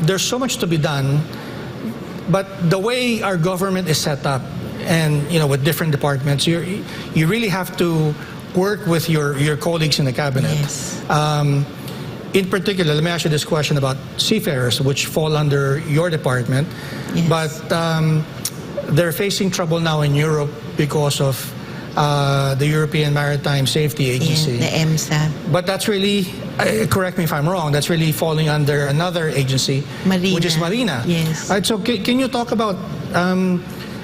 there's so much to be done, but the way our government is set up, and with different departments, you really have to work with your colleagues in the cabinet. Yes. In particular, let me ask you this question about seafarers, which fall under your department. Yes. But they're facing trouble now in Europe because of the European Maritime Safety Agency. Yeah, the EMSA. But that's really, correct me if I'm wrong, that's really falling under another agency, Marina. which is Marina. Yes. All right, so can you talk about,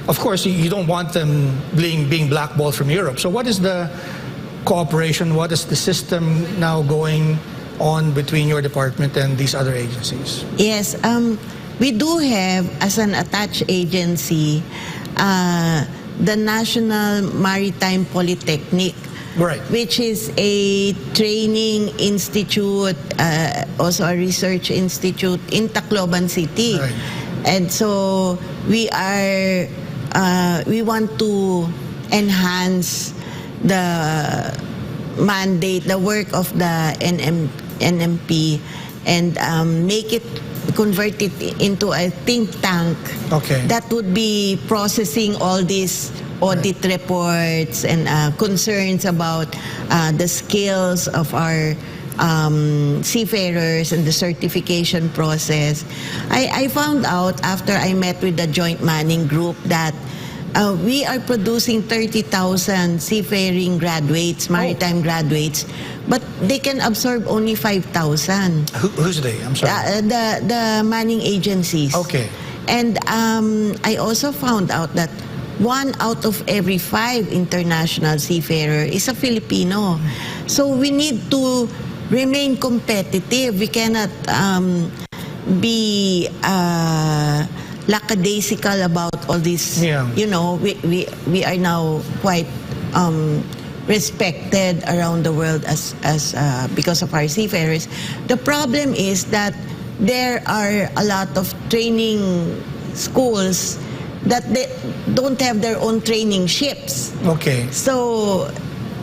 of course, you don't want them being blackballed from Europe. So what is the cooperation, what is the system now going on between your department and these other agencies? Yes, we do have, as an attached agency, the National Maritime Polytechnic, Right. which is a training institute, also a research institute in Tacloban City. Right. And so we want to enhance the mandate, the work of the NMP, and convert it into a think tank that would be processing all these audit reports and concerns about the skills of our seafarers and the certification process. I found out after I met with the Joint Manning Group that we are producing 30,000 seafaring graduates, maritime graduates, but they can absorb only 5,000. Who's they? I'm sorry. The Manning agencies. Okay. And I also found out that 1 out of every 5 international seafarer is a Filipino. So we need to remain competitive. We cannot be lackadaisical about all this. Yeah. We are now quite respected around the world as because of our seafarers. The problem is that there are a lot of training schools that they don't have their own training ships. Okay. So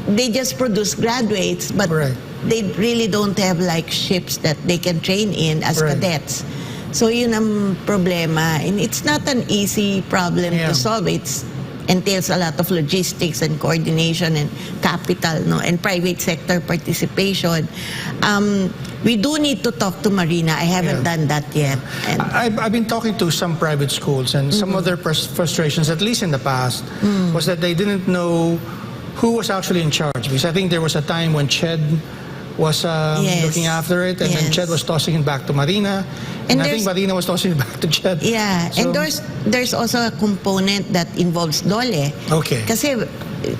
they just produce graduates, but they really don't have like ships that they can train in as cadets. So yun ang problema. And it's not an easy problem to solve. It entails a lot of logistics and coordination and capital, and private sector participation. We do need to talk to Marina. I haven't done that yet. And I've been talking to some private schools, and some of their frustrations, at least in the past, was that they didn't know who was actually in charge. Because I think there was a time when CHED was looking after it, and then CHED was tossing it back to Marina, and I think Marina was tossing it back to CHED. Yeah, so, and there's also a component that involves DOLE. Okay. Kasi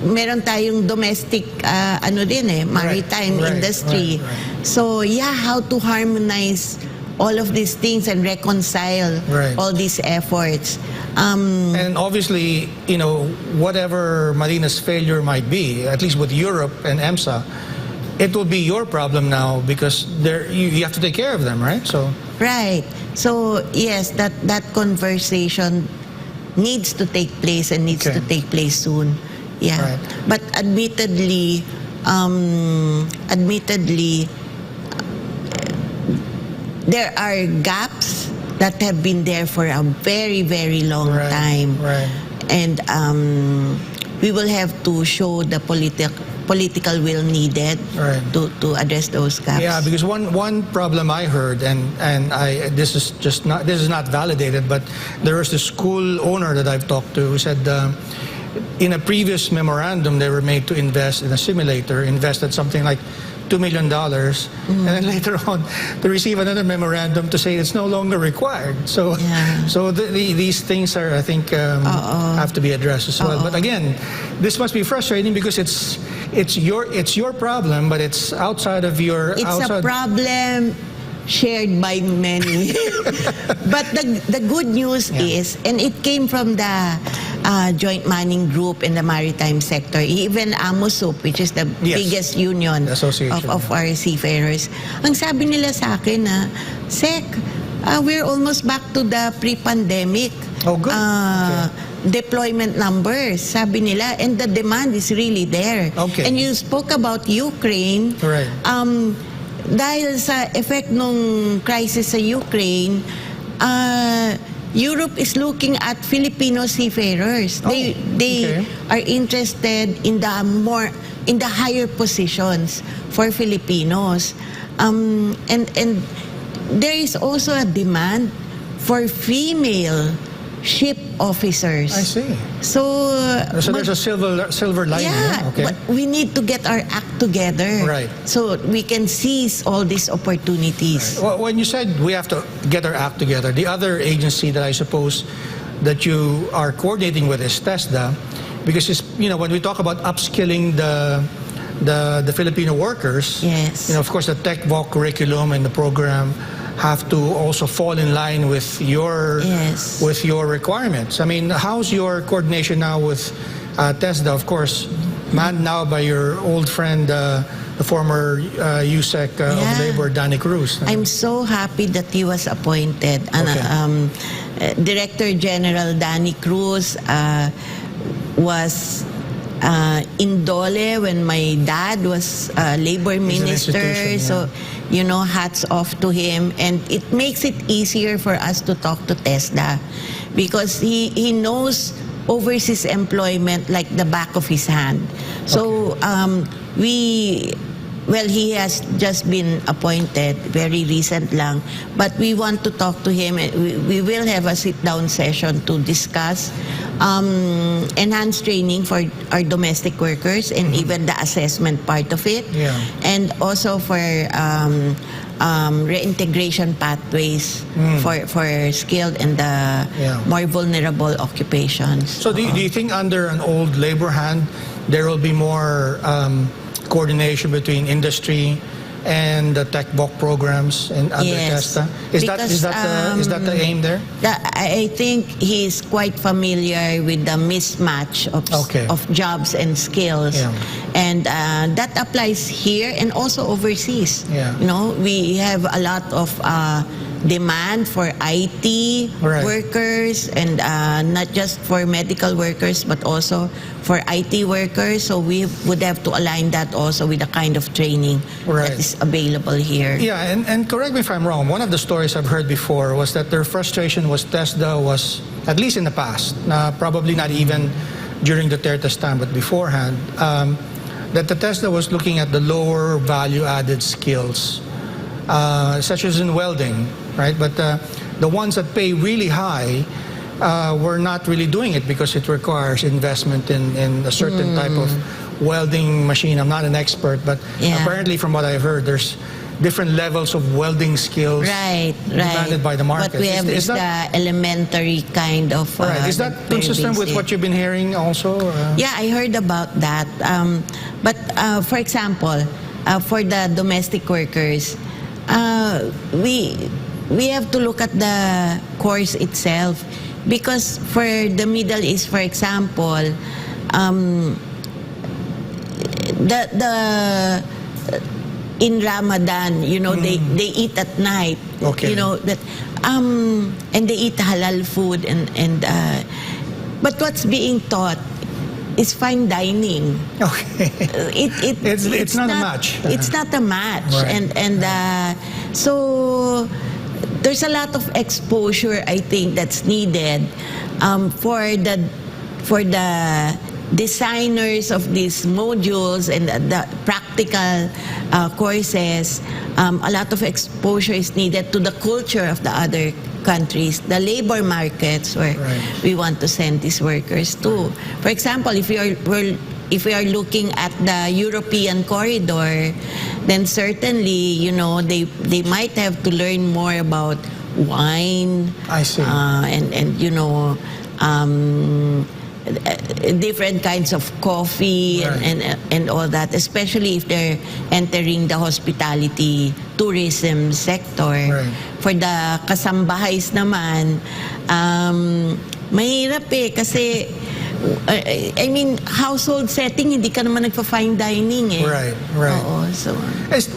meron tayong domestic maritime industry. Right. So how to harmonize all of these things and reconcile all these efforts. And obviously, whatever Marina's failure might be, at least with Europe and EMSA, it will be your problem now because you have to take care of them, right? So So yes, that conversation needs to take place and needs to take place soon. Yeah. Right. But admittedly, there are gaps that have been there for a very, very long time. Right. And we will have to show the political will needed to address those gaps. Yeah, because one problem I heard, and this is not validated, but there was this school owner that I've talked to who said in a previous memorandum they were made to invest in a simulator, invested something like $2 million, and then later on to receive another memorandum to say it's no longer required. So, these things are, I think, have to be addressed as well. But again, this must be frustrating because it's your problem, but it's outside of your. It's a problem shared by many. But the good news is, and it came from the Joint Manning Group in the maritime sector, even AMOSUP, which is the biggest union of our seafarers. Ang sabi nila sa akin Sec, we're almost back to the pre-pandemic deployment numbers, sabi nila, and the demand is really there. And you spoke about Ukraine. dahil sa effect nung crisis sa Ukraine, Europe is looking at Filipino seafarers. They are interested in the higher positions for Filipinos. And there is also a demand for female ship officers. I see. So there's a silver lining. Yeah, Okay. but we need to get our act together. Right. So we can seize all these opportunities. Well, when you said we have to get our act together, the other agency that I suppose that you are coordinating with is TESDA, because it's, when we talk about upskilling the Filipino workers, yes, of course the TechVoc curriculum and the program have to also fall in line with your requirements. I mean, how's your coordination now with TESDA? Of course, manned now by your old friend, the former USEC of Labor, Dante Cruz. I'm so happy that he was appointed. Director General Dante Cruz was in Dole when my dad was labor minister. So, hats off to him. And it makes it easier for us to talk to TESDA because he knows overseas employment like the back of his hand. So he has just been appointed very recent lang, but we want to talk to him. We will have a sit-down session to discuss enhanced training for our domestic workers and even the assessment part of it, and also for reintegration pathways for skilled and more vulnerable occupations. So do you think under an old labor hand there will be more coordination between industry and the TechVoc programs and under TESDA? Is that the aim there? I think he's quite familiar with the mismatch of jobs and skills, and that applies here and also overseas. We have a lot of demand for IT workers, and not just for medical workers but also for IT workers. So we would have to align that also with the kind of training that is available here. Yeah, and correct me if I'm wrong, one of the stories I've heard before was that their frustration was TESDA was, at least in the past, probably not even during Duterte's time but beforehand, that the TESDA was looking at the lower value-added skills, such as in welding, right? But the ones that pay really high were not really doing it because it requires investment in a certain type of welding machine. I'm not an expert, but apparently from what I've heard, there's different levels of welding skills demanded by the market. What we have is the elementary kind of... Is that consistent with what you've been hearing also? Yeah, I heard about that. But for example, for the domestic workers, we have to look at the course itself, because for the Middle East, for example, in Ramadan, they eat at night, and they eat halal food, and but what's being taught is fine dining. It's not a match. It's not a match, and so there's a lot of exposure, I think, that's needed for the designers of these modules and the practical courses. A lot of exposure is needed to the culture of the other countries, the labor markets where we want to send these workers to. For example, if we are looking at the European corridor, then certainly, they might have to learn more about wine. I see. And different kinds of coffee and all that, especially if they're entering the hospitality tourism sector. For the kasambahays naman, mahirap kasi I mean, household setting, hindi ka naman nagpa-fine dining eh. Right. Oo, so.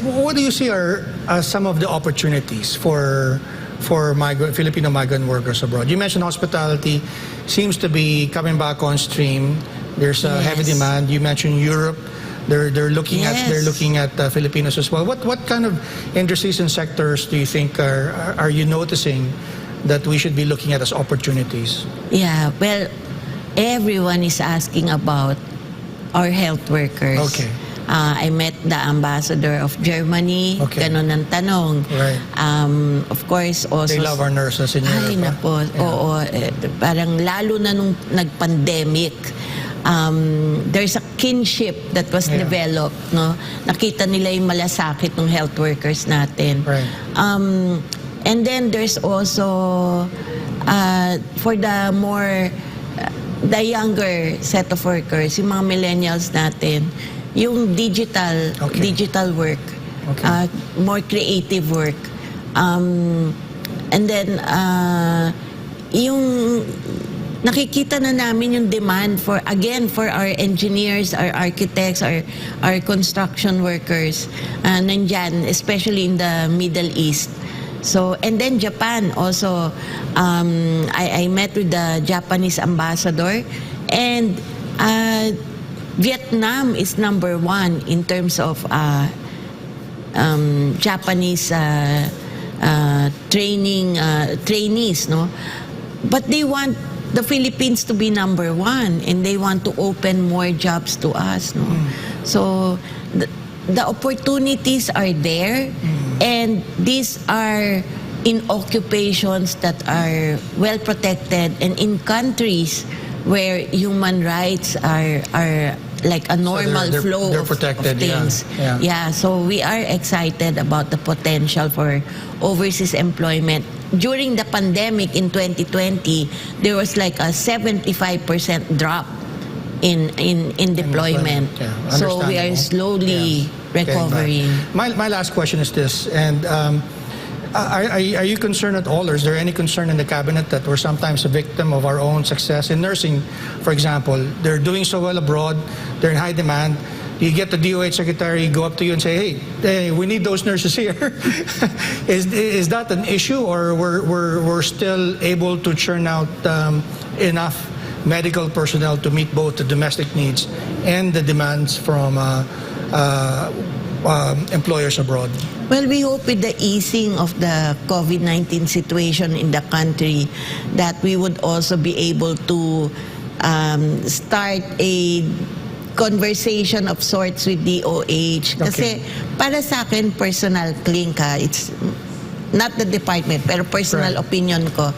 What do you see are some of the opportunities for Filipino migrant workers abroad? You mentioned hospitality seems to be coming back on stream. There's a heavy demand. You mentioned Europe. they're looking Yes. at Filipinos as well. What kind of industries and sectors do you think are you noticing that we should be looking at as opportunities? Yeah, well, everyone is asking about our health workers. Okay. I met the ambassador of Germany. Okay. Ganon ang tanong. Right. Of course, also... They love our nurses in Europe. Ay, nako. Oo. Parang lalo na nung nag-pandemic, there's a kinship that was developed. No? Nakita nila yung malasakit ng health workers natin. Right. And then there's also, for the more... the younger set of workers, yung mga millennials natin, yung digital work, more creative work. And then, yung nakikita na namin yung demand for our engineers, our architects, our construction workers, nandyan, especially in the Middle East. So, and then Japan also, I met with the Japanese ambassador, and Vietnam is #1 in terms of Japanese trainees, no? But they want the Philippines to be #1, and they want to open more jobs to us, no? So the opportunities are there, and these are in occupations that are well protected and in countries where human rights are like a normal flow they're of protected, things. yeah. So we are excited about the potential for overseas employment. During the pandemic in 2020, there was like a 75% drop in deployment. Yeah, so we are slowly recovering. My last question is this, and are you concerned at all, or is there any concern in the cabinet that we're sometimes a victim of our own success in nursing? For example, they're doing so well abroad, they're in high demand. You get the DOH secretary go up to you and say, "Hey, we need those nurses here." Is that an issue, or we're still able to churn out enough medical personnel to meet both the domestic needs and the demands from employers abroad? Well, we hope with the easing of the COVID-19 situation in the country that we would also be able to start a conversation of sorts with DOH. Kasi para sa akin, personal, Klink, it's not the department, pero personal opinion ko,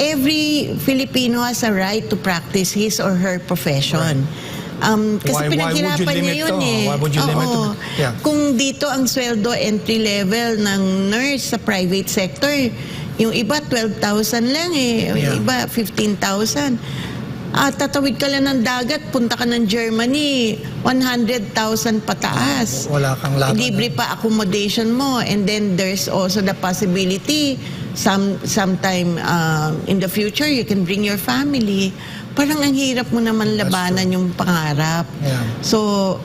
every Filipino has a right to practice his or her profession. Kasi pinaghirapan niya yun eh. Why would you limit it? Yeah. Kung dito ang sweldo entry level ng nurse sa private sector, yung iba 12,000 lang eh, yung iba 15,000. Tatawid ka lang ng dagat, punta ka ng Germany, 100,000 pataas. Wala kang laban. Libre pa accommodation mo, and then there's also the possibility sometime in the future you can bring your family. Parang ang hirap mo naman labanan yung pangarap. Yeah. So,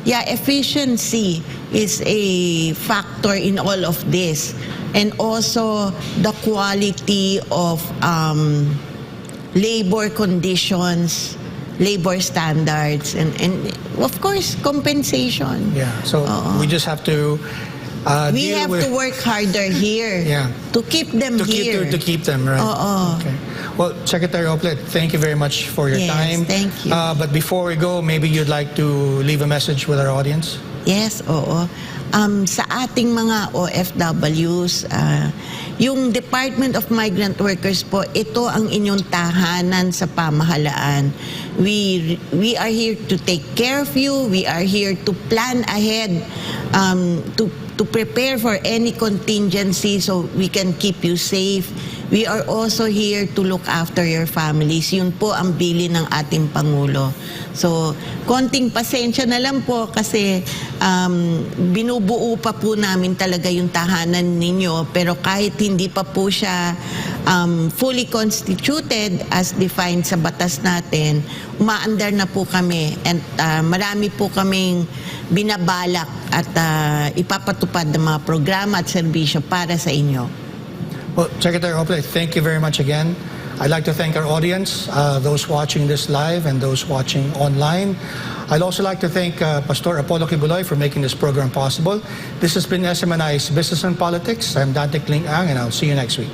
efficiency is a factor in all of this. And also the quality of labor conditions, labor standards, and of course, compensation. Yeah, so we just have to we have to work harder here to keep them here. To keep them, right? Okay. Well, Secretary Ople, thank you very much for your time. Thank you. But before we go, maybe you'd like to leave a message with our audience? Yes, oo. Sa ating mga OFWs, yung Department of Migrant Workers po, ito ang inyong tahanan sa pamahalaan. We are here to take care of you. We are here to plan ahead, to prepare for any contingency so we can keep you safe. We are also here to look after your families. Yun po ang bilin ng ating Pangulo. So, konting pasensya na lang po kasi binubuo pa po namin talaga yung tahanan ninyo. Pero kahit hindi pa po siya fully constituted as defined sa batas natin, umaandar na po kami. And marami po kaming binabalak at ipapatupad ng mga programa at serbisyo para sa inyo. Well, Secretary Ople, thank you very much again. I'd like to thank our audience, those watching this live and those watching online. I'd also like to thank Pastor Apollo Kibuloy for making this program possible. This has been SMNI's Business and Politics. I'm Dante Klink Ang, and I'll see you next week.